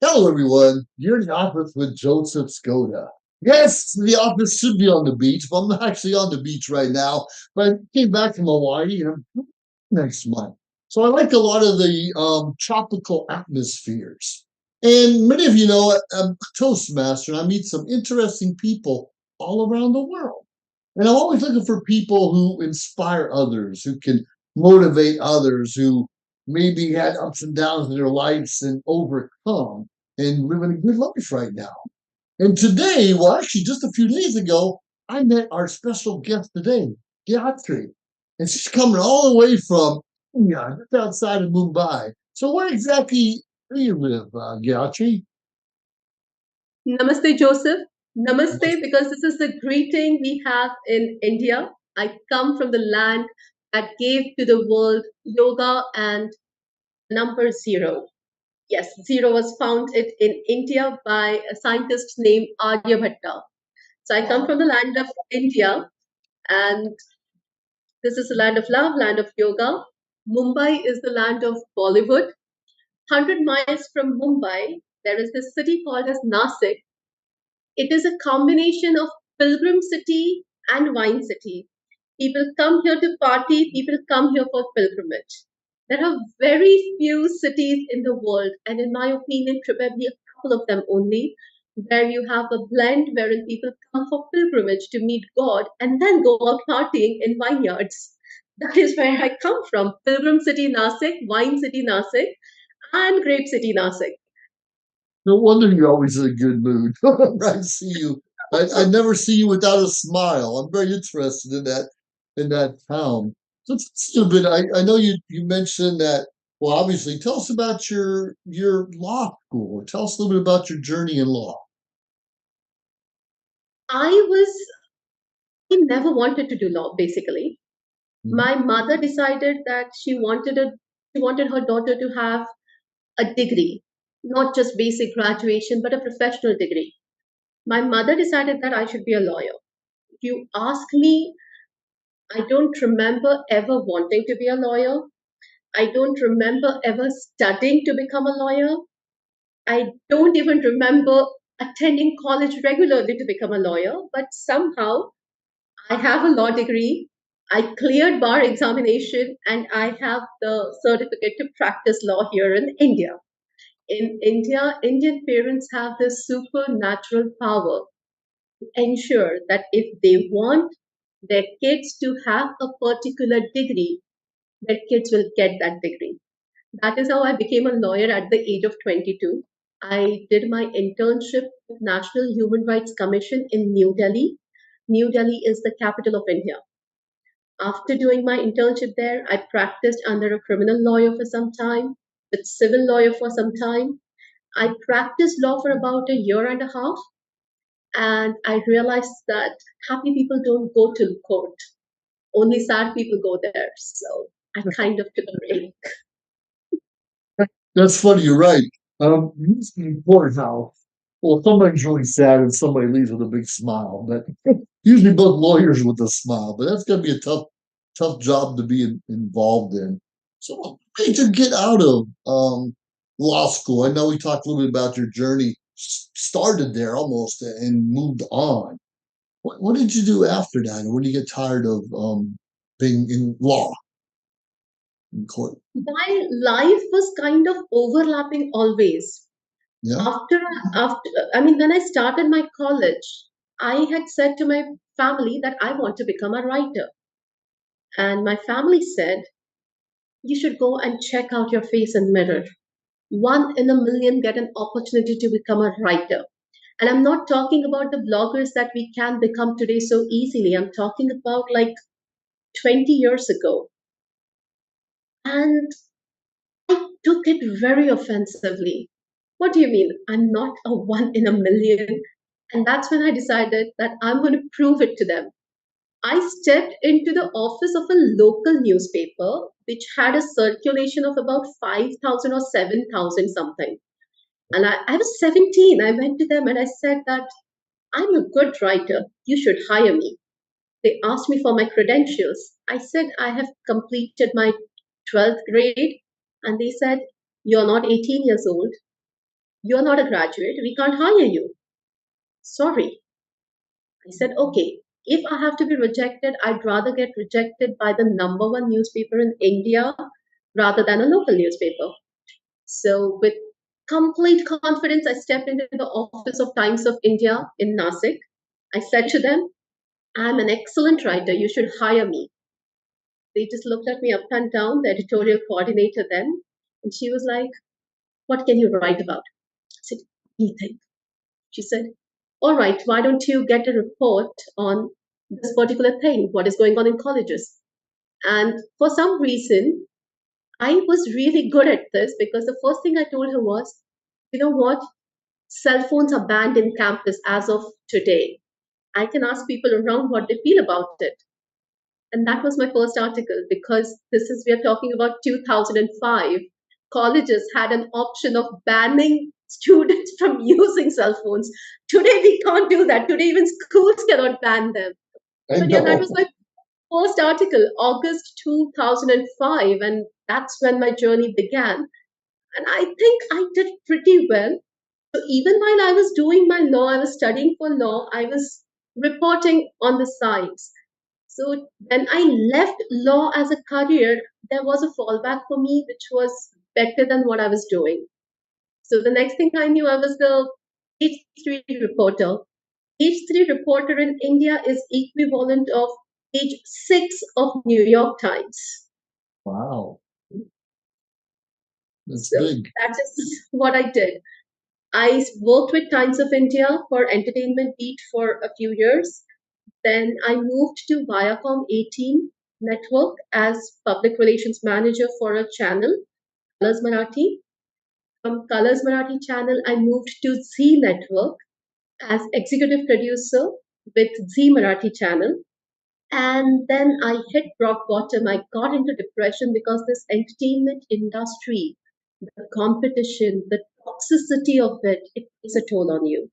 Hello, everyone. You're in the office with Joseph Skoda. Yes, the office should be on the beach, but I'm not actually on the beach right now. But I came back from Hawaii and I'm next month. So I like a lot of the tropical atmospheres. And many of you know I'm a Toastmaster, and I meet some interesting people all around the world. And I'm always looking for people who inspire others, who can motivate others, who maybe had ups and downs in their lives and overcome and living a good life right now. And today, well, actually, just a few days ago, I met our special guest today, Gayatri. And she's coming all the way from India, just outside of Mumbai. So, where exactly do you live, Gayatri? Namaste, Joseph. Namaste, because this is the greeting we have in India. I come from the land that gave to the world yoga and number zero. Yes, zero was founded in India by a scientist named Aryabhatta. So I come from the land of India, and this is the land of love, land of yoga. Mumbai is the land of Bollywood. 100 miles from Mumbai, there is this city called as Nasik. It is a combination of pilgrim city and wine city. People come here to party, people come here for pilgrimage. There are very few cities in the world, and in my opinion, probably a couple of them only, where you have a blend wherein people come for pilgrimage to meet God and then go out partying in vineyards. That is where I come from. Pilgrim city Nasik, wine city Nasik, and grape city Nasik. No wonder you're always in a good mood. I see you. I never see you without a smile. I'm very interested in that town. So it's a bit. I know you mentioned that. Well, obviously, tell us about your law school. Tell us a little bit about your journey in law. I was I never wanted to do law, basically. Mhm. My mother decided that she wanted her daughter to have a degree, not just basic graduation, but a professional degree. My mother decided that I should be a lawyer. If you ask me, I don't remember ever wanting to be a lawyer. I don't remember ever studying to become a lawyer. I don't even remember attending college regularly to become a lawyer, but somehow I have a law degree. I cleared bar examination and I have the certificate to practice law here in India. In India, Indian parents have this supernatural power to ensure that if they want their kids to have a particular degree, their kids will get that degree. That is how I became a lawyer at the age of 22. I did my internship with National Human Rights Commission in New Delhi. New Delhi is the capital of India. After doing my internship there, I practiced under a criminal lawyer for some time, with civil lawyer for some time. I practiced law for about a year and a half, and I realized that happy people don't go to court. Only sad people go there. So I kind of took a break. That's funny. You're right. Usually in courthouse, well, somebody's really sad and somebody leaves with a big smile. But usually both lawyers with a smile. But that's going to be a tough job to be involved in. So, what made you get out of law school? I know we talked a little bit about your journey. Started there almost and moved on. What did you do after that? And when did you get tired of being in law in court? My life was kind of overlapping always. Yeah. After, after, I mean, when I started my college, I had said to my family that I want to become a writer. And my family said, you should go and check out your face in mirror. One in a million get an opportunity to become a writer. And I'm not talking about the bloggers that we can become today so easily. I'm talking about like 20 years ago. And I took it very offensively. What do you mean? I'm not a one in a million. And that's when I decided that I'm going to prove it to them. I stepped into the office of a local newspaper, which had a circulation of about 5,000 or 7,000 something. And I was 17. I went to them and I said that I'm a good writer. You should hire me. They asked me for my credentials. I said I have completed my 12th grade. And they said, you're not 18 years old. You're not a graduate. We can't hire you. Sorry. I said, okay, if I have to be rejected, I'd rather get rejected by the number one newspaper in India rather than a local newspaper. So, with complete confidence, I stepped into the office of Times of India in Nasik. I said to them, I'm an excellent writer. You should hire me. They just looked at me up and down, the editorial coordinator then, and she was like, what can you write about? I said, anything. She said, all right, why don't you get a report on this particular thing, what is going on in colleges? And for some reason, I was really good at this because the first thing I told her was, you know what? Cell phones are banned in campus as of today. I can ask people around what they feel about it. And that was my first article because we are talking about 2005. Colleges had an option of banning students from using cell phones. Today, we can't do that. Today, even schools cannot ban them. I But yeah, that was know. my first article, August 2005. And that's when my journey began. And I think I did pretty well. So even while I was doing my law, I was studying for law, I was reporting on the sides. So when I left law as a career, there was a fallback for me, which was better than what I was doing. So the next thing I knew, I was the H3 reporter. H3 reporter in India is equivalent of page 6 of New York Times. Wow. That's So big. that is what I did. I worked with Times of India for entertainment beat for a few years. Then I moved to Viacom 18 network as public relations manager for a channel, Colors Marathi. From Colors Marathi channel, I moved to Z network as executive producer with Z Marathi channel. And then I hit rock bottom. I got into depression because this entertainment industry, the competition, the toxicity of it, it takes a toll on you.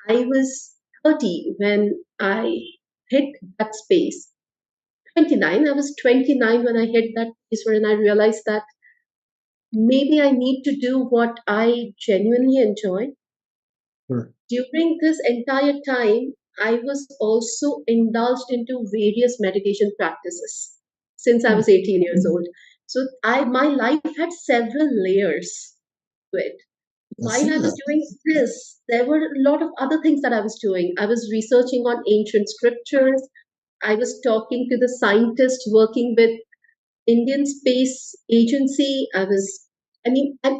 I was 30 when I hit that space. 29. I was 29 when I hit that place where I realized that maybe I need to do what I genuinely enjoy. Sure. During this entire time, I was also indulged into various meditation practices since I Hmm. was 18 years old. So my life had several layers to it. I While see I was that. doing this, there were a lot of other things that I was doing. I was researching on ancient scriptures. I was talking to the scientists working with Indian Space Agency. And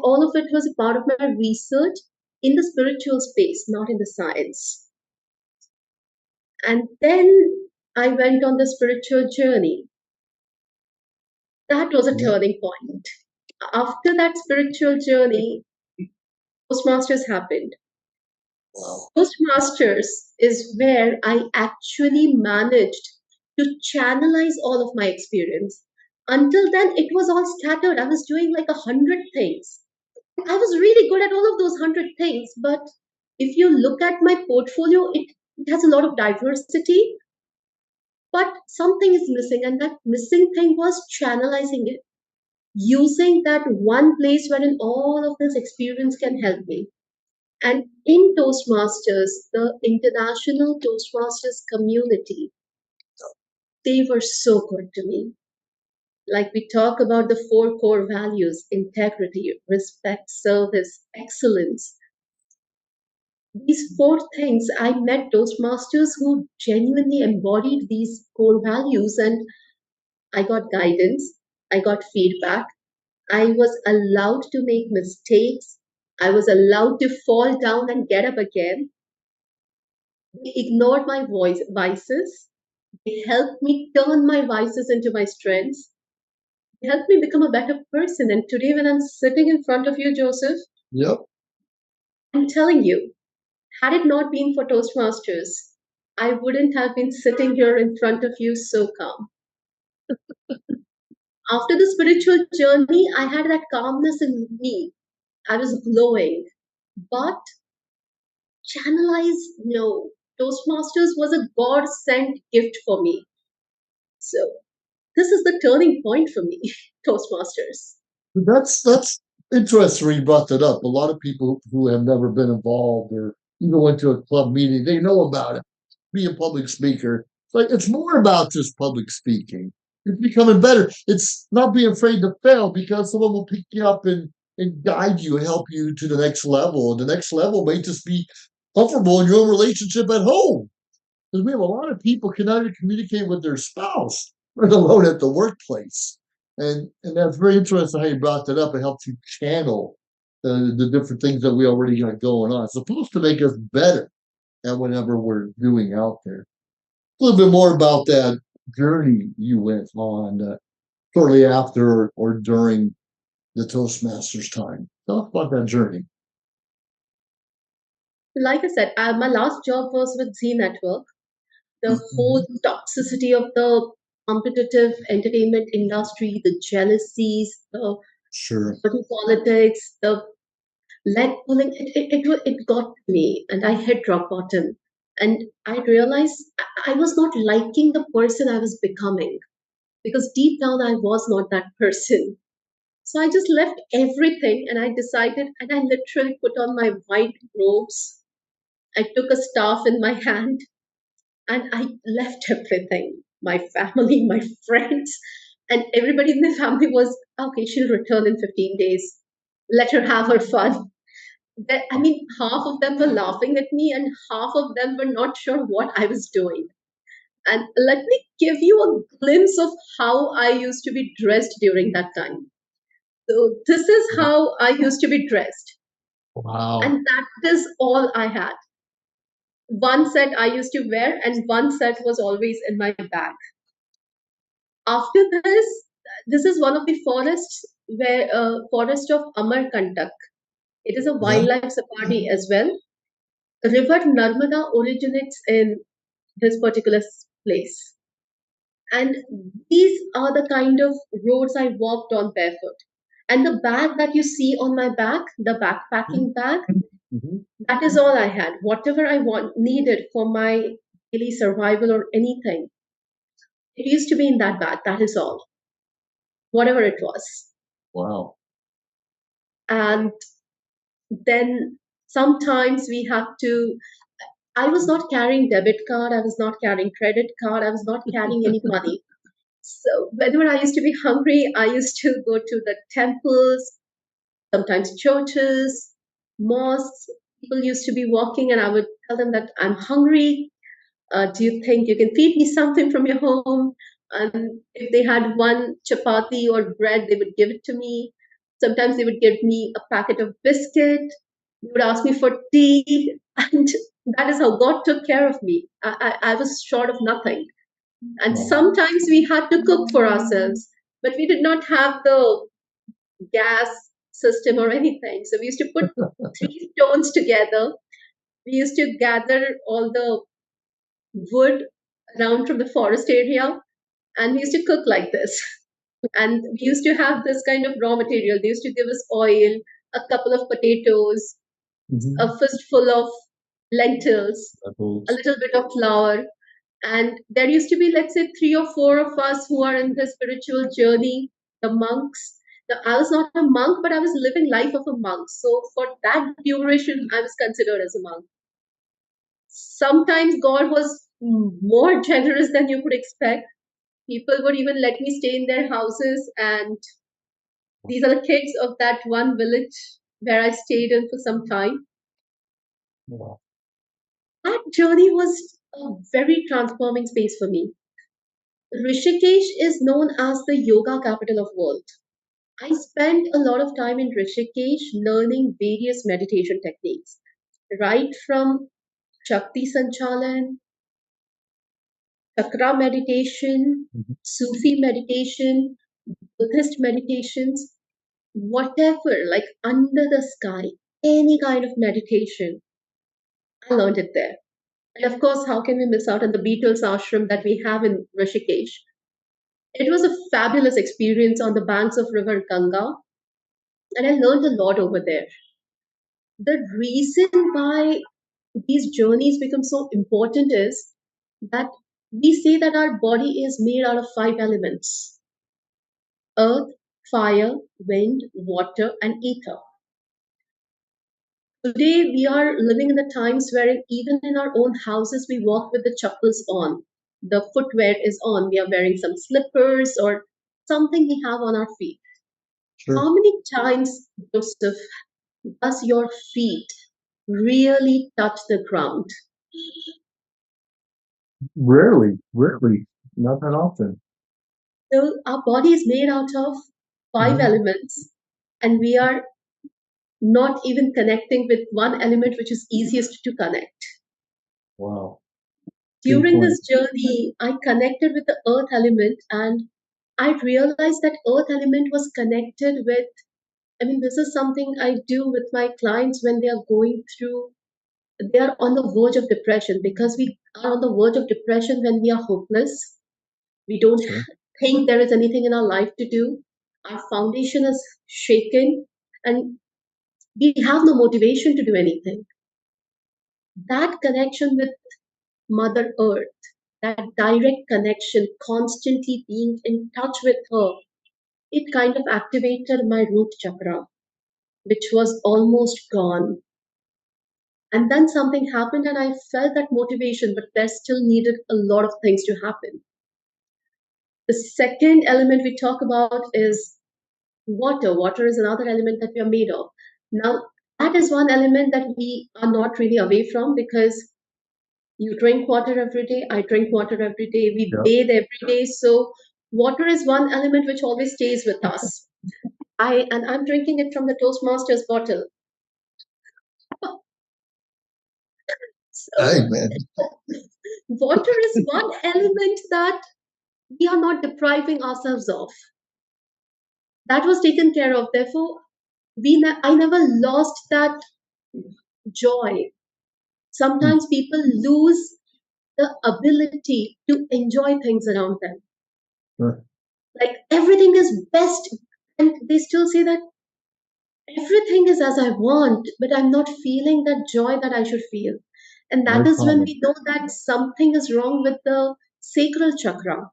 all of it was a part of my research in the spiritual space, not in the science. And then I went on the spiritual journey. That was a Yeah. turning point. After that spiritual journey, Toastmasters happened. Wow. Toastmasters is where I actually managed to channelize all of my experience. Until then, it was all scattered. I was doing like 100 things. I was really good at all of those 100 things, but if you look at my portfolio, it has a lot of diversity, but something is missing, and that missing thing was channelizing it, using that one place wherein all of this experience can help me. And in Toastmasters, the international Toastmasters community, they were so good to me. Like we talk about the four core values: integrity, respect, service, excellence. These four things, I met Toastmasters who genuinely embodied these core values, and I got guidance, I got feedback, I was allowed to make mistakes, I was allowed to fall down and get up again. They ignored my vices. They helped me turn my vices into my strengths. They helped me become a better person. And today, when I'm sitting in front of you, Joseph, Yep. I'm telling you, had it not been for Toastmasters, I wouldn't have been sitting here in front of you so calm. After the spiritual journey, I had that calmness in me. I was glowing. But channelized, no. Toastmasters was a God sent gift for me. So this is the turning point for me, Toastmasters. That's Interesting you brought that up. A lot of people who have never been involved or even went to a club meeting, they know about it. Be a public speaker. It's like it's more about just public speaking. It's becoming better. It's not being afraid to fail because someone will pick you up and guide you and help you to the next level. And the next level may just be comfortable in your own relationship at home. Because we have a lot of people cannot even communicate with their spouse, let alone at the workplace. And that's very interesting how you brought that up. It helps you channel the different things that we already got going on. It's supposed to make us better at whatever we're doing out there. A little bit more about that journey you went on shortly after or during the Toastmasters time. Talk about that journey. Like I said, my last job was with Z Network. The whole Mhm. toxicity of the competitive entertainment industry, the jealousies, the Sure. dirty politics, the leg pulling, it got to me and I hit rock bottom. And I realized I was not liking the person I was becoming because deep down I was not that person. So I just left everything and I decided, and I literally put on my white robes. I took a staff in my hand and I left everything, my family, my friends, and everybody in the family was okay. She'll return in 15 days. Let her have her fun. I mean, half of them were laughing at me, and half of them were not sure what I was doing. And let me give you a glimpse of how I used to be dressed during that time. So, this is how I used to be dressed, Wow. and that is all I had. One set I used to wear, and one set was always in my bag. After this is one of the forests where forest of Amarkantak. It is a Yeah. wildlife safari as well. River Narmada originates in this particular place. And these are the kind of roads I walked on barefoot. And the bag that you see on my back, the backpacking bag, Mhm. that is all I had. Whatever I needed for my daily survival or anything, it used to be in that bag. That is all, whatever it was. Wow. And then sometimes we have to, I was not carrying debit card, I was not carrying credit card, I was not carrying any money. So whenever I used to be hungry, I used to go to the temples, sometimes churches, mosques. People used to be walking, and I would tell them that I'm hungry. Do you think you can feed me something from your home? And if they had one chapati or bread, they would give it to me. Sometimes they would give me a packet of biscuit. They would ask me for tea. And that is how God took care of me. I was short of nothing. And Wow. sometimes we had to cook for ourselves, but we did not have the gas system or anything. So we used to put three stones together. We used to gather all the wood around from the forest area, and we used to cook like this. And we used to have this kind of raw material. They used to give us oil, a couple of potatoes, Mhm. a fistful of lentils, a Apples. little bit of flour, and there used to be, let's say, three or four of us who are in the spiritual journey, the monks. Now, I was not a monk, but I was living life of a monk. So for that duration, I was considered as a monk. Sometimes God was more generous than you could expect. People would even let me stay in their houses, and these are the kids of that one village where I stayed in for some time. Wow. That journey was a very transforming space for me. Rishikesh is known as the yoga capital of world. I spent a lot of time in Rishikesh learning various meditation techniques, right from Shakti Sanchalan, Chakra meditation, Mhm. Sufi meditation, Buddhist meditations, whatever, like under the sky, any kind of meditation, I learned it there. And of course, how can we miss out on the Beatles ashram that we have in Rishikesh? It was a fabulous experience on the banks of River Ganga, and I learned a lot over there. The reason why these journeys become so important is that we say that our body is made out of five elements: earth, fire, wind, water, and ether. Today, we are living in the times where even in our own houses, we walk with the chappals on. The footwear is on. We are wearing some slippers or something we have on our feet. Sure. How many times, Joseph, does your feet really touch the ground? Rarely, rarely, not that often. So, our body is made out of five Mhm. elements, and we are not even connecting with one element which is easiest to connect. Wow. During Pinpoint. this journey, I connected with the earth element and I realized that earth element was connected with, I mean, this is something I do with my clients when they are going through, they are on the verge of depression because we are on the verge of depression when we are hopeless. We don't Sure. think there is anything in our life to do. Our foundation is shaken and we have no motivation to do anything. That connection with Mother Earth, that direct connection, constantly being in touch with her, it kind of activated my root chakra, which was almost gone. And then something happened, and I felt that motivation, but there still needed a lot of things to happen. The second element we talk about is water. Water is another element that we are made of. Now, that is one element that we are not really away from because you drink water every day, I drink water every day, we Yeah. bathe every day. So water is one element which always stays with us. I'm drinking it from the Toastmaster's bottle. Hey, So man. water is one element that we are not depriving ourselves of. That was taken care of. Therefore, I never lost that joy. Hmm. Sometimes people lose the ability to enjoy things around them. Sure. Like everything is best, and they still say that everything is as I want, but I'm not feeling that joy that I should feel. And that Very is when common. we know that something is wrong with the sacral chakra.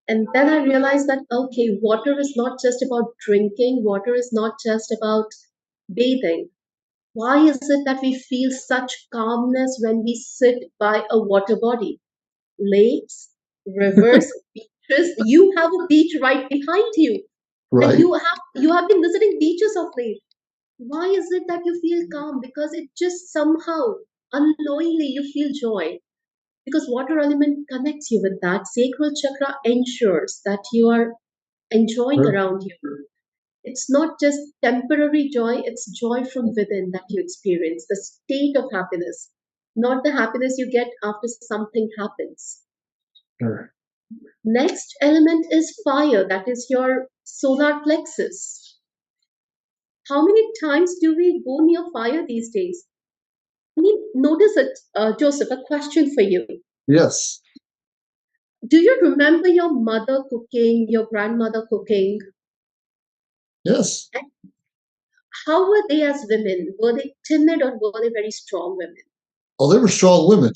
And then I realized that, okay, water is not just about drinking, water is not just about bathing. Why is it that we feel such calmness when we sit by a water body? Lakes, rivers, beaches. You have a beach right behind you, and Right. you have been visiting beaches of late. Why is it that you feel calm? Because it just somehow unknowingly you feel joy. Because water element connects you with that. Sacral chakra ensures that you are enjoying Sure. around you. It's not just temporary joy, it's joy from within that you experience, the state of happiness, not the happiness you get after something happens. Sure. Next element is fire, that is your solar plexus. How many times do we go near fire these days? I mean, notice it, Joseph, a question for you. Yes. Do you remember your mother cooking, your grandmother cooking? Yes. And how were they as women? Were they timid or were they very strong women? Oh, they were strong women.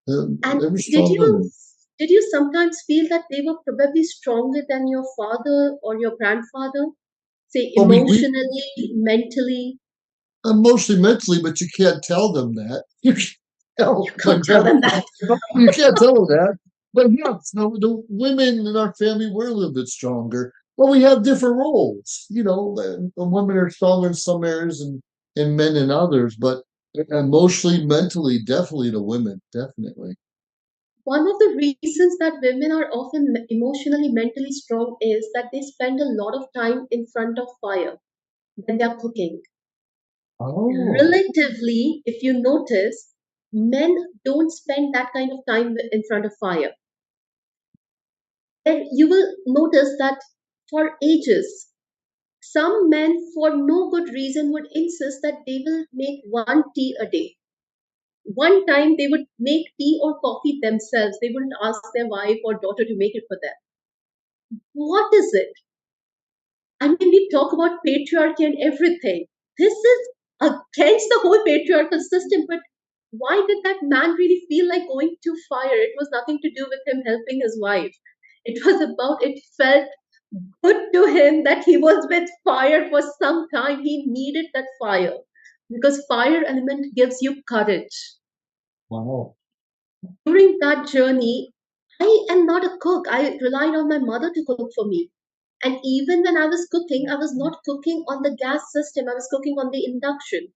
And They were did strong you women. did you sometimes feel that they were probably stronger than your father or your grandfather? Say Well, we emotionally, mentally. mostly mentally, but you can't tell them that. You can't You tell my can't tell them grandma. that. You can't tell them that. But yes, the women in our family were a little bit stronger. But we have different roles. The women are stronger in some areas and men in others. But emotionally, mentally, definitely the women, definitely. One of the reasons that women are often emotionally, mentally strong is that they spend a lot of time in front of fire when they are cooking. Oh, Relatively, if you notice, men don't spend that kind of time in front of fire. And you will notice that for ages, some men, for no good reason, would insist that they will make one tea a day. One time they would make tea or coffee themselves. They wouldn't ask their wife or daughter to make it for them. What is it? I mean, we talk about patriarchy and everything. This is against the whole patriarchal system, but why did that man really feel like going to fire? It was nothing to do with him helping his wife. It was about, it felt Good to him that he was with fire for some time. He needed that fire because fire element gives you courage. Wow. During that journey, I am not a cook. I relied on my mother to cook for me. And even when I was cooking, I was not cooking on the gas system, I was cooking on the induction.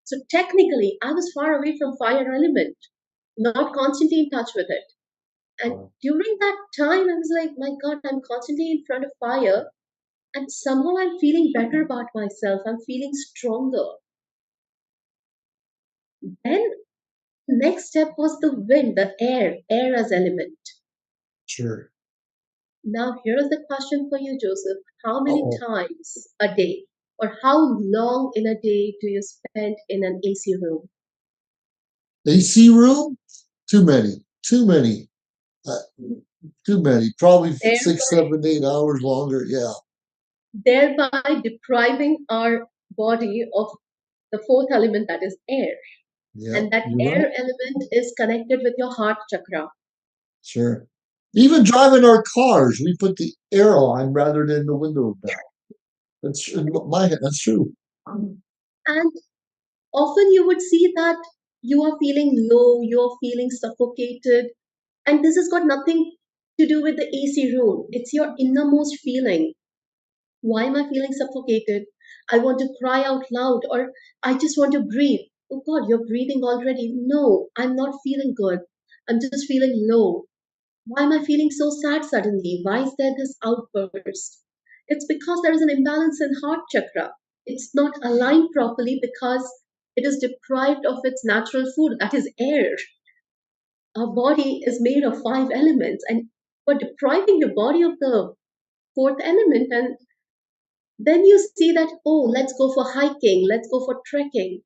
So technically, I was far away from fire element, not constantly in touch with it. And Wow. during that time, I was like, my God, I'm constantly in front of fire. And somehow I'm feeling better about myself. I'm feeling stronger. Then next step was the wind, the air as element. Sure. Now, here is the question for you, Joseph. How many Uh-oh. times a day or how long in a day do you spend in an AC room? AC room? Too many. Too many. Uh, too many. Probably six, Thereby, 7, 8 hours longer. Yeah. thereby depriving our body of the fourth element that is air. Yeah. And that You're right. air element is connected with your heart chakra. Sure. Even driving our cars, we put the air on rather than the window down. That's in my head. That's true. And often you would see that you are feeling low, you're feeling suffocated. And this has got nothing to do with the AC room. It's your innermost feeling. Why am I feeling suffocated? I want to cry out loud, or I just want to breathe. Oh God, you're breathing already. No, I'm not feeling good. I'm just feeling low. Why am I feeling so sad suddenly? Why is there this outburst? It's because there is an imbalance in heart chakra. It's not aligned properly because it is deprived of its natural food, that is air. Our body is made of five elements, and for depriving your body of the fourth element, and then you see that, oh, let's go for hiking, let's go for trekking.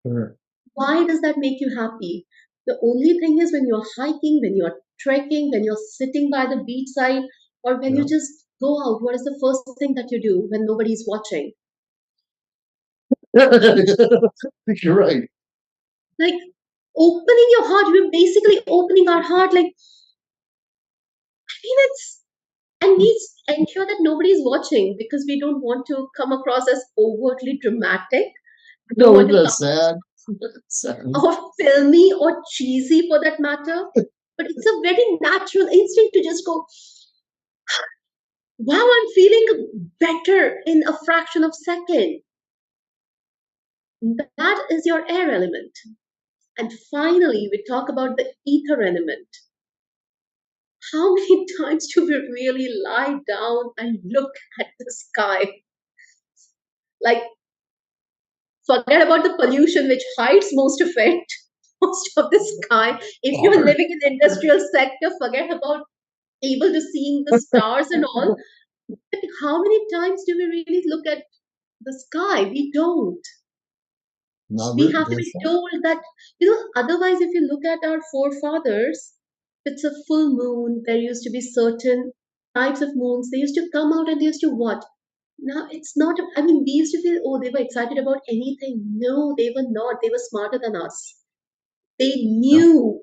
Sure. Why does that make you happy? The only thing is when you're hiking, when you're trekking, when you're sitting by the beachside, or when Yeah. you just go out, what is the first thing that you do when nobody's watching? You're right. Like opening your heart, we're basically opening our heart. Like, I mean, it's, and we ensure that nobody's watching because we don't want to come across as overtly dramatic. We don't No, want isn't to that come sad? Sad. or filmy or cheesy for that matter. But it's a very natural instinct to just go, wow, I'm feeling better in a fraction of a second. That is your air element. And finally, we talk about the ether element. How many times do we really lie down and look at the sky? Like, forget about the pollution, which hides most of it, most of the sky. If you're Hard. living in the industrial sector, forget about able to seeing the stars and all. But how many times do we really look at the sky? We don't. Not We really. have to That's be told that, otherwise, if you look at our forefathers, it's a full moon. There used to be certain types of moons. They used to come out and they used to what? Now it's not, I mean, we used to feel, oh, they were excited about anything. No, they were not. They were smarter than us. They yeah. knew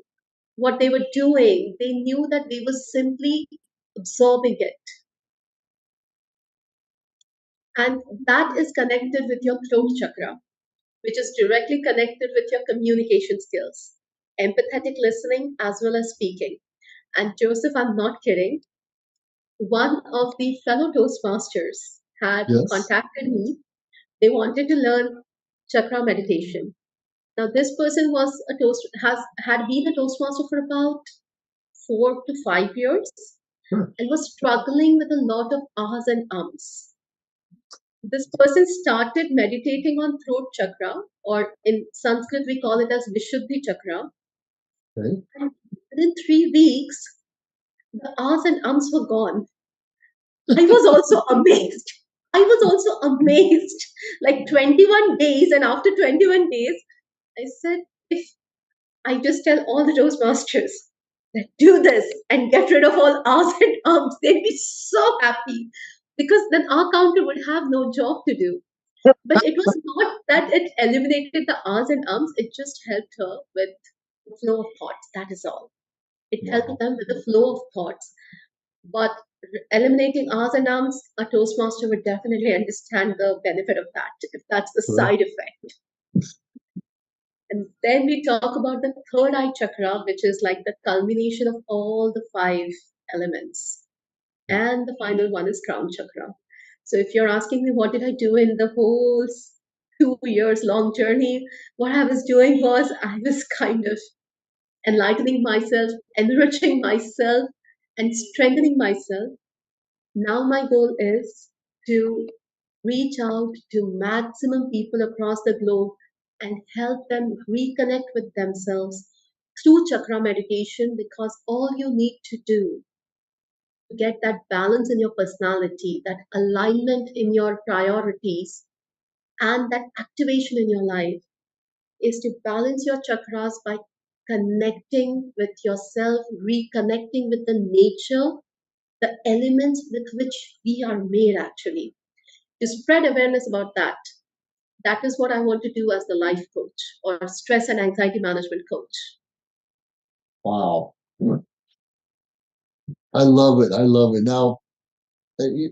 what they were doing. They knew that they were simply absorbing it. And that is connected with your throat chakra, which is directly connected with your communication skills, empathetic listening, as well as speaking. And Joseph, I'm not kidding. One of the fellow Toastmasters had Yes. contacted me. They wanted to learn chakra meditation. Now, this person was a toast has had been a Toastmaster for about 4 to 5 years Sure. and was struggling with a lot of ahs and ums. This person started meditating on throat chakra, or in Sanskrit we call it as Vishuddhi chakra. Okay. And within 3 weeks, the ahs and ums were gone. I was also amazed. I was also amazed. Like 21 days, and after 21 days, I said, if I just tell all the Toastmasters that do this and get rid of all ahs and ums, they'd be so happy because then our counter would have no job to do. But it was not that it eliminated the ahs and ums, it just helped her with the flow of thoughts. That is all. It helped Wow. them with the flow of thoughts. But Eliminating hours and arms, a Toastmaster would definitely understand the benefit of that if that's the Sure. side effect. And then we talk about the third eye chakra, which is like the culmination of all the five elements. And the final one is crown chakra. So if you're asking me what did I do in the whole 2 years long journey, what I was doing was I was kind of enlightening myself, enriching myself, and strengthening myself. Now my goal is to reach out to maximum people across the globe and help them reconnect with themselves through chakra meditation, because all you need to do to get that balance in your personality, that alignment in your priorities, and that activation in your life is to balance your chakras by connecting with yourself, reconnecting with the nature, the elements with which we are made actually. To spread awareness about that. That is what I want to do as the life coach or stress and anxiety management coach. Wow. I love it. I love it. Now,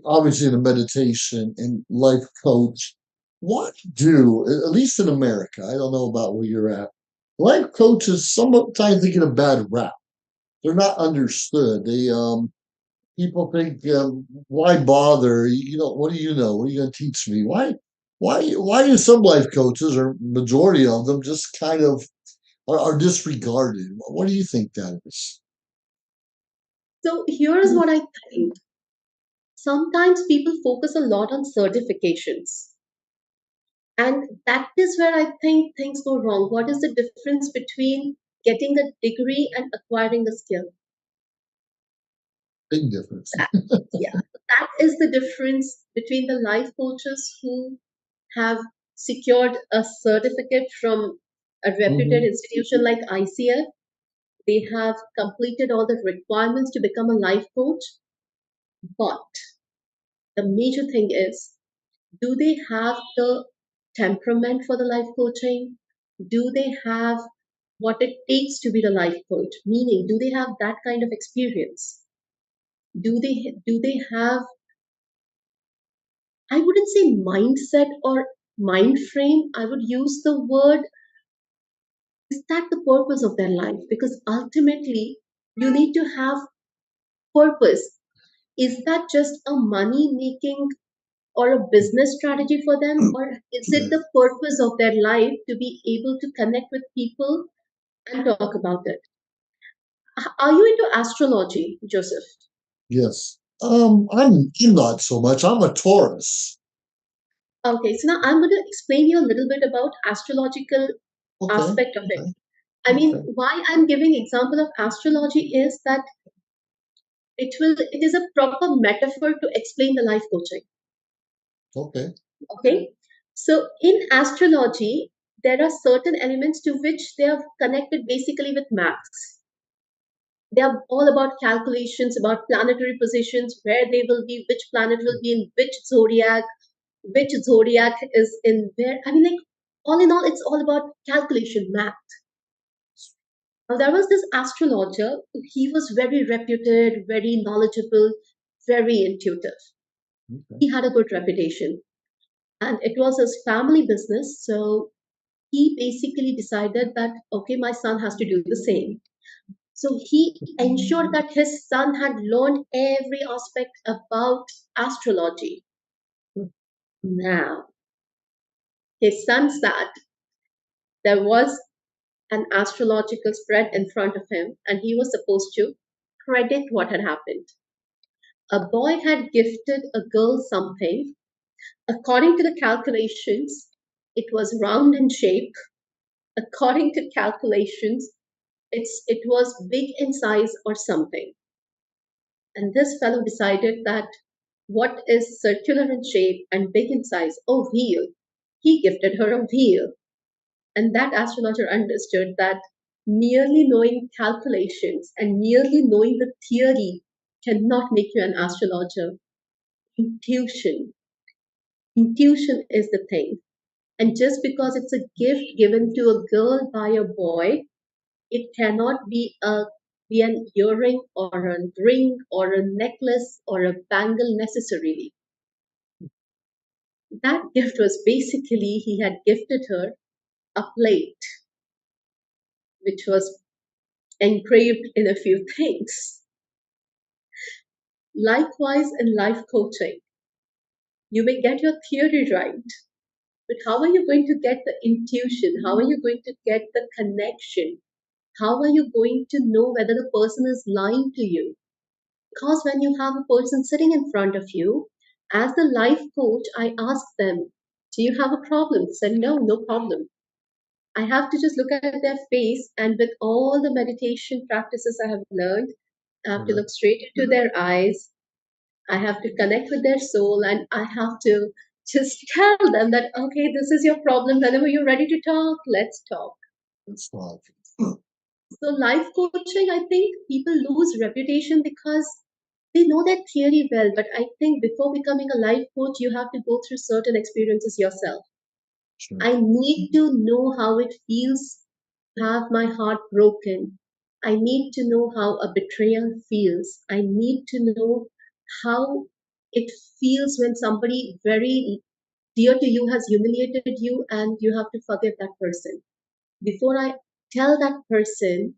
obviously, in a meditation and life coach, what do, at least in America, I don't know about where you're at, life coaches sometimes they get a bad rap. They're not understood. People think, why bother? What do you know? What are you going to teach me? Why do some life coaches, or majority of them, just kind of are disregarded? What do you think that is? So here's what I think. Sometimes people focus a lot on certifications. And that is where I think things go wrong. What is the difference between getting a degree and acquiring a skill? Big difference. That, yeah, that is the difference between the life coaches who have secured a certificate from a reputed Hmm. institution like ICF. They have completed all the requirements to become a life coach. But the major thing is, do they have the temperament for the life coaching? Do they have what it takes to be the life coach? Meaning, do they have that kind of experience? Do they have, I wouldn't say mindset or mind frame, I would use the word, is that the purpose of their life? Because ultimately, you need to have purpose. Is that just a money making or a business strategy for them, or is it the purpose of their life to be able to connect with people and talk about it? Are you into astrology, Joseph? Yes. I'm not so much. I'm a Taurus. Okay, so now I'm going to explain you a little bit about astrological Okay. aspect of it. Okay. I mean, Okay. why I'm giving example of astrology is that it is a proper metaphor to explain the life coaching. Okay. Okay, so in astrology, there are certain elements to which they are connected basically with maths. They are all about calculations, about planetary positions, where they will be, which planet will be in which zodiac is in where. I mean, like, all in all, it's all about calculation, math. Now, there was this astrologer. He was very reputed, very knowledgeable, very intuitive. Okay. He had a good reputation, and it was his family business. So he basically decided that, okay, my son has to do the same. So he ensured that his son had learned every aspect about astrology. Now, his son sat, there was an astrological spread in front of him, and he was supposed to predict what had happened. A boy had gifted a girl something. According to the calculations, it was round in shape. According to calculations, it was big in size or something. And this fellow decided that what is circular in shape and big in size? Oh, wheel. He gifted her a wheel. And that astrologer understood that merely knowing calculations and merely knowing the theory cannot make you an astrologer. Intuition. Intuition is the thing. And just because it's a gift given to a girl by a boy, it cannot be a be an earring or a ring or a necklace or a bangle necessarily. That gift was basically he had gifted her a plate which was engraved in a few things. Likewise, in life coaching, you may get your theory right, but how are you going to get the intuition? How are you going to get the connection? How are you going to know whether the person is lying to you? Because when you have a person sitting in front of you, as the life coach, I ask them, do you have a problem? They said, no, no problem. I have to just look at their face, and with all the meditation practices I have learned, I have to Correct. look straight into their eyes. I have to connect with their soul, and I have to just tell them that, okay, this is your problem. Whenever you're ready to talk, let's talk. That's not. So, life coaching, I think people lose reputation because they know that theory well. But I think before becoming a life coach, you have to go through certain experiences yourself. Sure. I need to know how it feels to have my heart broken. I need to know how a betrayal feels. I need to know how it feels when somebody very dear to you has humiliated you and you have to forgive that person. Before I tell that person,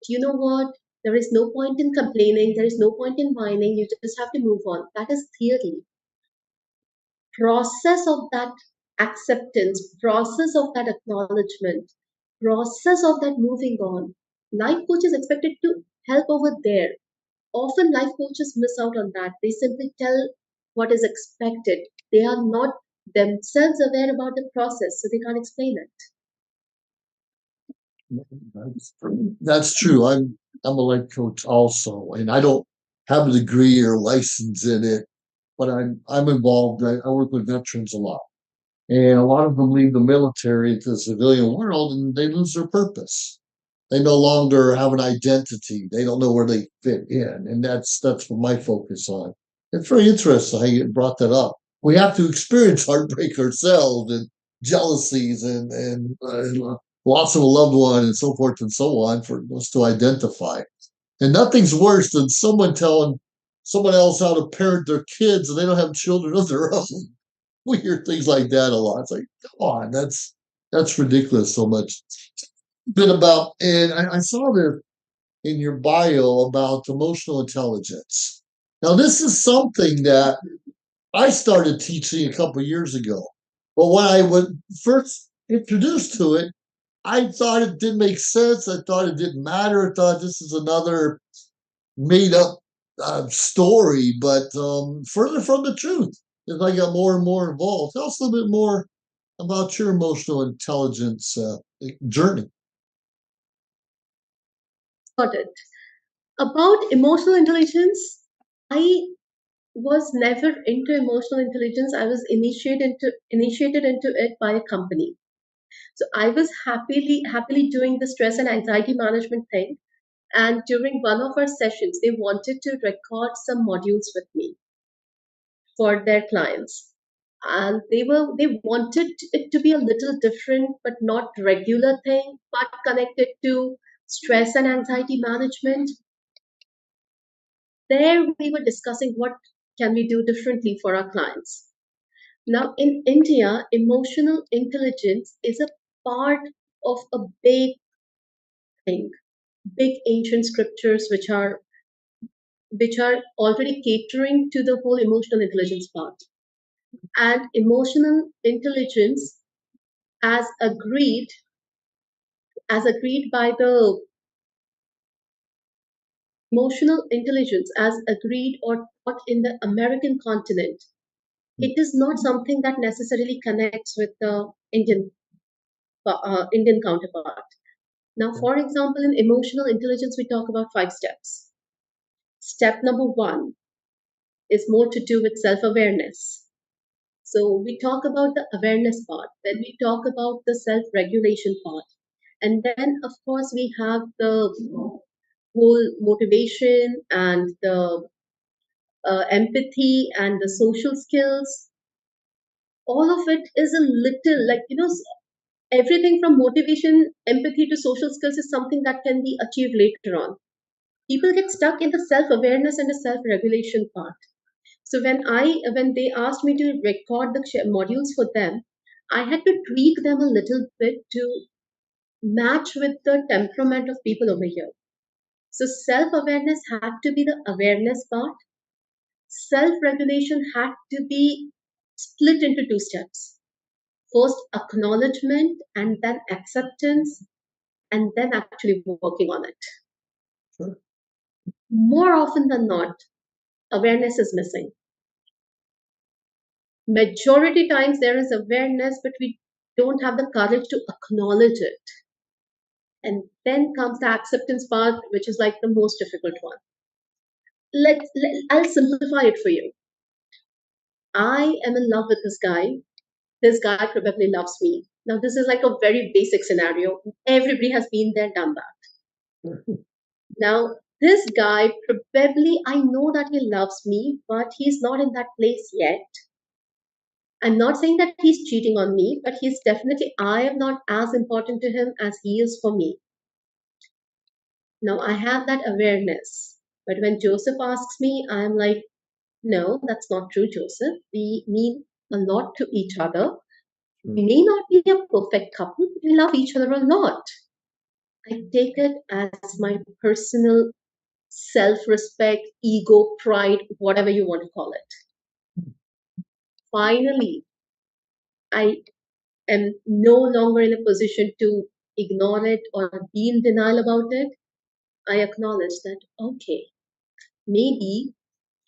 you know what? There is no point in complaining. There is no point in whining. You just have to move on. That is theory. Process of that acceptance, process of that acknowledgement, process of that moving on. Life coach is expected to help over there. Often life coaches miss out on that. They simply tell what is expected. They are not themselves aware about the process, so they can't explain it. That's true. I'm a life coach also, and I don't have a degree or license in it, but I'm involved. I work with veterans a lot, and a lot of them leave the military to the civilian world, and they lose their purpose. They no longer have an identity. They don't know where they fit in, and that's what my focus on. It's very interesting how you brought that up. We have to experience heartbreak ourselves and jealousies and loss of a loved one and so forth and so on for us to identify. And nothing's worse than someone telling someone else how to parent their kids and they don't have children of their own. We hear things like that a lot. It's like, come on, that's ridiculous so much. Bit about, and I saw this in your bio about emotional intelligence. Now, this is something that I started teaching a couple of years ago. But when I was first introduced to it, I thought it didn't make sense. I thought it didn't matter. I thought this is another made up story, but further from the truth. As I got more and more involved, tell us a little bit more about your emotional intelligence journey. Got it. About emotional intelligence, I was never into emotional intelligence. I was initiated into it by a company. So I was happily doing the stress and anxiety management thing. And during one of our sessions, they wanted to record some modules with me for their clients. And they wanted it to be a little different, but not regular thing, but connected to stress and anxiety management. There we were discussing what can we do differently for our clients. Now in India, emotional intelligence is a part of a big thing, big ancient scriptures which are already catering to the whole emotional intelligence part. And emotional intelligence as agreed by the emotional intelligence as agreed or taught in the American continent, it is not something that necessarily connects with the Indian counterpart. Now, for example, in emotional intelligence, we talk about 5 steps. Step number one is more to do with self awareness. So, we talk about the awareness part, then we talk about the self regulation part, and then, of course, we have the whole motivation and the empathy and the social skills. All of it is a little like, everything from motivation, empathy to social skills is something that can be achieved later on. People get stuck in the self-awareness and the self-regulation part. So when they asked me to record the modules for them, I had to tweak them a little bit to match with the temperament of people over here. So self-awareness had to be the awareness part. Self-regulation had to be split into two steps. First, acknowledgement and then acceptance, and then actually working on it. Sure. More often than not, awareness is missing. Majority times there is awareness, but we don't have the courage to acknowledge it. And then comes the acceptance part, which is like the most difficult one. I'll simplify it for you. I am in love with this guy. This guy probably loves me. Now, this is like a very basic scenario. Everybody has been there, done that. Now, this guy probably, I know that he loves me, but he's not in that place yet. I'm not saying that he's cheating on me, but he's definitely, I am not as important to him as he is for me. Now, I have that awareness. But when Joseph asks me, I'm like, no, that's not true, Joseph. We mean a lot to each other. We may not be a perfect couple, but we love each other a lot. I take it as my personal self respect, ego, pride, whatever you want to call it. Finally, I am no longer in a position to ignore it or be in denial about it. I acknowledge that, okay, maybe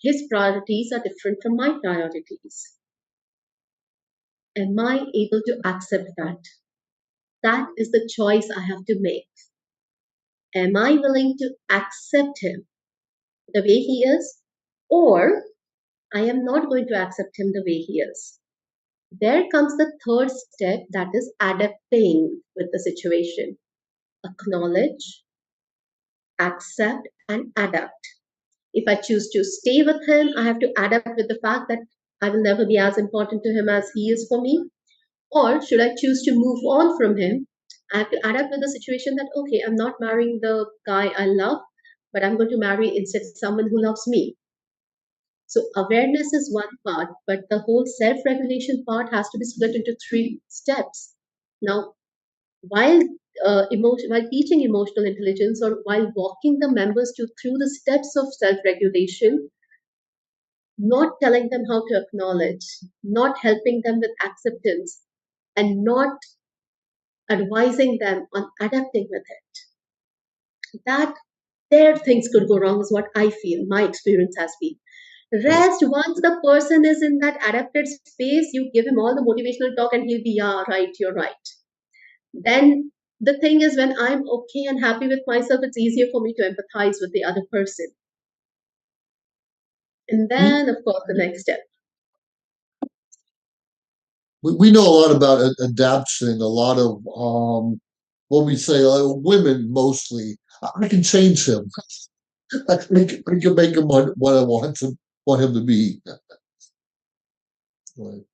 his priorities are different from my priorities. Am I able to accept that? That is the choice I have to make. Am I willing to accept him the way he is? Or I am not going to accept him the way he is. There comes the third step, that is adapting with the situation. Acknowledge, accept, and adapt. If I choose to stay with him, I have to adapt with the fact that I will never be as important to him as he is for me. Or should I choose to move on from him, I have to adapt with the situation that, okay, I'm not marrying the guy I love, but I'm going to marry instead someone who loves me. So awareness is one part, but the whole self-regulation part has to be split into three steps. Now, while while teaching emotional intelligence or while walking the members through the steps of self-regulation, not telling them how to acknowledge, not helping them with acceptance, and not advising them on adapting with it. That there things could go wrong is what I feel. My experience has been. Rest, once the person is in that adapted space, you give him all the motivational talk and he'll be, yeah, right, you're right. Then the thing is, when I'm okay and happy with myself, it's easier for me to empathize with the other person. And then, of course, the next step. We know a lot about adaptation, a lot of what we say, women mostly. I can change him. I can make him what I want him to be. Right.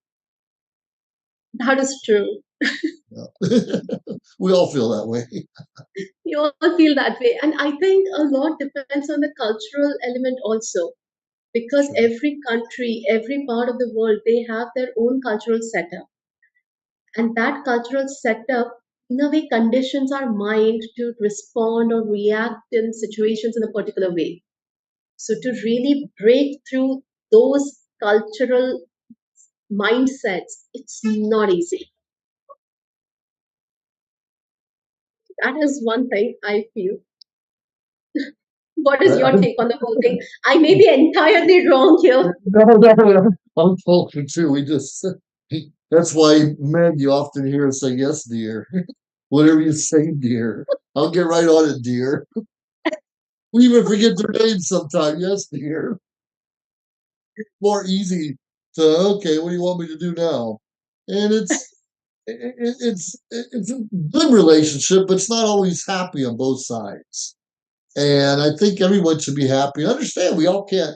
That is true. Yeah. We all feel that way. We all feel that way. And I think a lot depends on the cultural element also. Because Sure. every country, every part of the world, they have their own cultural setup. And that cultural setup, in a way, conditions our mind to respond or react in situations in a particular way. So to really break through those cultural mindsets, it's not easy. That is one thing I feel. What is your take on the whole thing? I may be entirely wrong here. No. I'm talking too. We just that's why men you often hear us say yes, dear. Whatever you say, dear. I'll get right on it, dear. We even forget their names sometimes. Yes, dear. More easy to okay, what do you want me to do now? And it's a good relationship, but it's not always happy on both sides. And I think everyone should be happy. Understand we all can't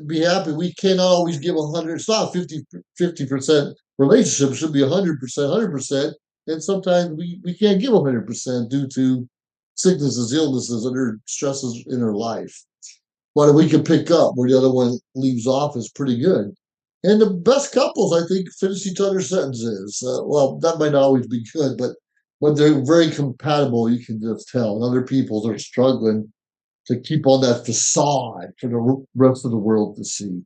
be happy. We cannot always give 100. It's not 50% relationship. It should be 100%, 100%. And sometimes we can't give 100% due to sicknesses, illnesses, other stresses in her life. But we can pick up where the other one leaves off is pretty good. And the best couples, I think, finish each other's sentences. Well, that might not always be good, but when they're very compatible, you can just tell. And other people are struggling to keep on that facade for the rest of the world to see.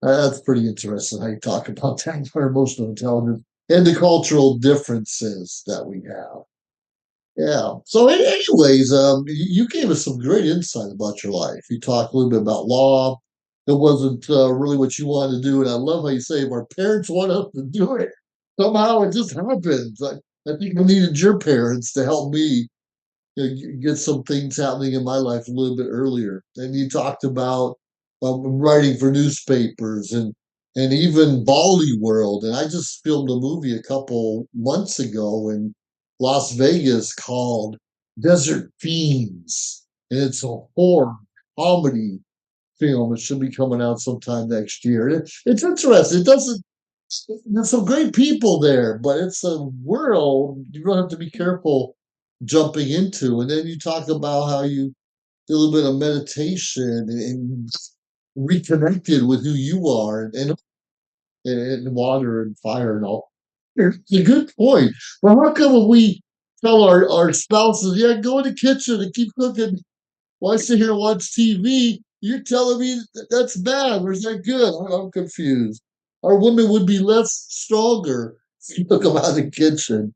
That's pretty interesting how you talk about that, our emotional intelligence and the cultural differences that we have. Yeah. So, anyways, you gave us some great insight about your life. You talked a little bit about law. It wasn't really what you wanted to do, and I love how you say if our parents want us to do it. Somehow it just happens. I think I needed your parents to help me get some things happening in my life a little bit earlier. And you talked about writing for newspapers and even Bali World. And I just filmed a movie a couple months ago in Las Vegas called Desert Fiends, and it's a horror comedy film. It should be coming out sometime next year. It's interesting. It doesn't. There's some great people there, but it's a world you don't have to be careful jumping into. And then you talk about how you do a little bit of meditation and reconnected with who you are and water and fire and all. It's a good point. But how come when we tell our spouses, yeah, go in the kitchen and keep cooking while I sit here and watch TV, you're telling me that's bad or is that good? I'm confused. Our women would be less stronger if you took them out of the kitchen.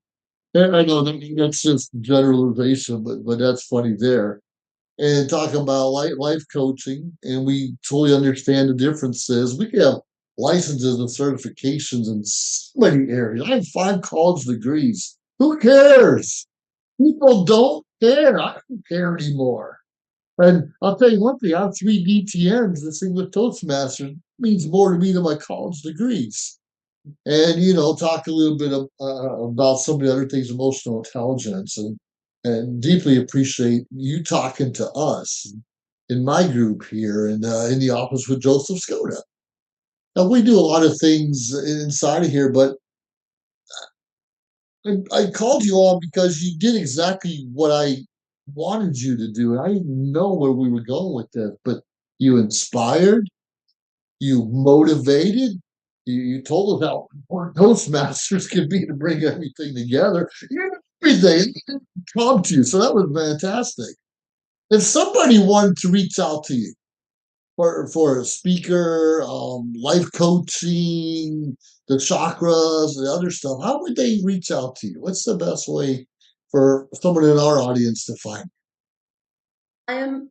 And I know that's just generalization, but that's funny there. And talking about life coaching, and we totally understand the differences. We have licenses and certifications in so many areas. I have 5 college degrees. Who cares? People don't care. I don't care anymore. And I'll tell you one thing, I have 3 DTNs. This thing with Toastmaster means more to me than my college degrees. And, talk a little bit about some of the other things, emotional intelligence, and deeply appreciate you talking to us in my group here and in the office with Joseph Skoda. Now, we do a lot of things inside of here, but I called you on because you did exactly what I wanted you to do. And I didn't know where we were going with this, but you inspired, you motivated, you told us how important Toastmasters can be to bring everything together. Everything come to you. So that was fantastic. If somebody wanted to reach out to you for a speaker, life coaching, the chakras, the other stuff, how would they reach out to you? What's the best way for someone in our audience to find I am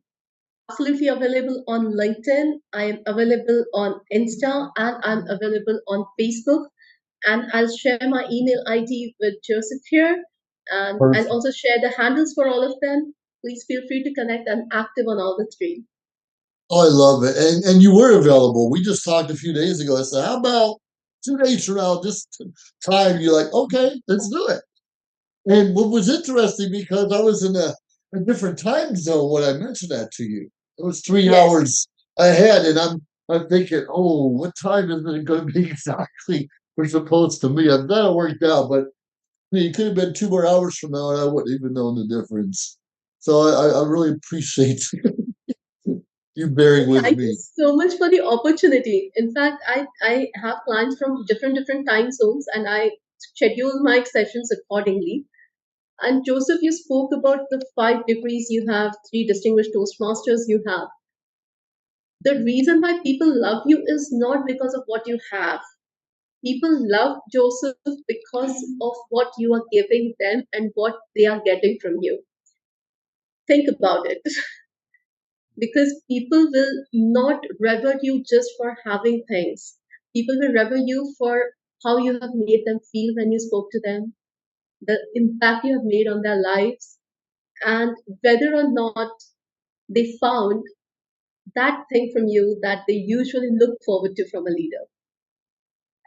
absolutely available on LinkedIn. I am available on Insta and I'm available on Facebook. And I'll share my email ID with Joseph here. And you? I'll also share the handles for all of them. Please feel free to connect. I'm active on all the three. Oh, I love it. And you were available. We just talked a few days ago. I said, how about 2 days from now, this time? You're like, okay, let's do it. And what was interesting because I was in a different time zone when I mentioned that to you. It was three Yes. hours ahead, and I'm thinking, oh, what time is it going to be exactly? We're supposed to meet. I'm glad it worked out, but it could have been 2 more hours from now, and I wouldn't even know the difference. So I really appreciate you bearing with Thank you me. so much for the opportunity. In fact, I have clients from different time zones and I schedule my sessions accordingly. And Joseph, you spoke about the 5 degrees you have, 3 distinguished Toastmasters you have. The reason why people love you is not because of what you have. People love Joseph because of what you are giving them and what they are getting from you. Think about it. Because people will not revere you just for having things. People will revere you for how you have made them feel when you spoke to them, the impact you have made on their lives, and whether or not they found that thing from you that they usually look forward to from a leader.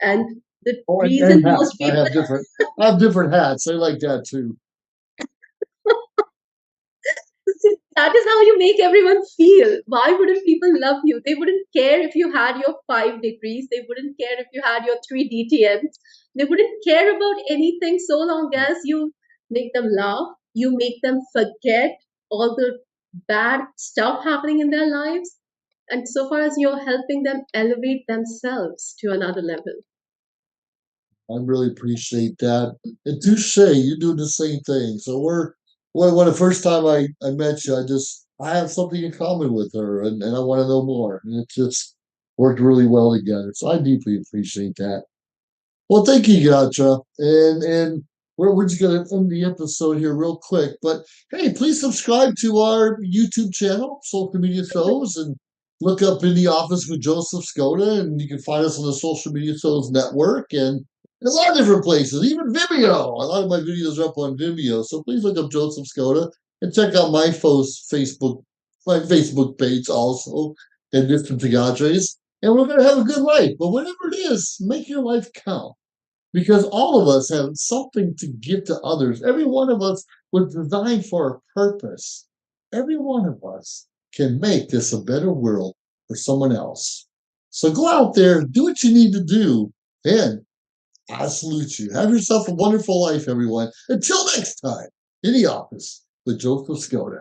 And the Oh, and reason hats. most people I have different hats. I like that too. that is how you make everyone feel. Why wouldn't people love you? They wouldn't care if you had your 5 degrees. They wouldn't care if you had your 3 DTMs. They wouldn't care about anything so long as you make them laugh, You make them forget all the bad stuff happening in their lives. And so far as you're helping them elevate themselves to another level. I really appreciate that. And touche, you're doing the same thing. So when the first time I met you, I have something in common with her and I want to know more. And it just worked really well together. So I deeply appreciate that. Well, thank you, Gotcha. And we're just gonna end the episode here real quick. But hey, please subscribe to our YouTube channel, social media shows, and look up In the Office with Joseph Skoda, and you can find us on the social media shows network and a lot of different places, even Vimeo. A lot of my videos are up on Vimeo. So please look up Joseph Skoda and check out my Facebook page also, and different Gayatris. And we're gonna have a good life. But whatever it is, make your life count because all of us have something to give to others. Every one of us was designed for a purpose. Every one of us can make this a better world for someone else. So go out there, do what you need to do, and I salute you. Have yourself a wonderful life, everyone. Until next time, in the office with Joseph Skoda.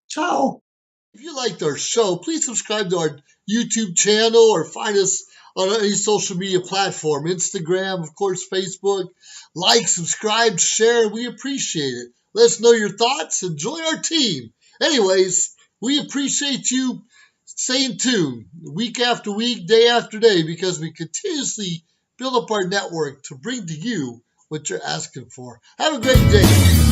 Ciao. If you liked our show, please subscribe to our YouTube channel or find us on any social media platform, Instagram, of course, Facebook. Like, subscribe, share. We appreciate it. Let us know your thoughts and join our team. Anyways, we appreciate you staying tuned week after week, day after day, because we continuously build up our network to bring to you what you're asking for. Have a great day.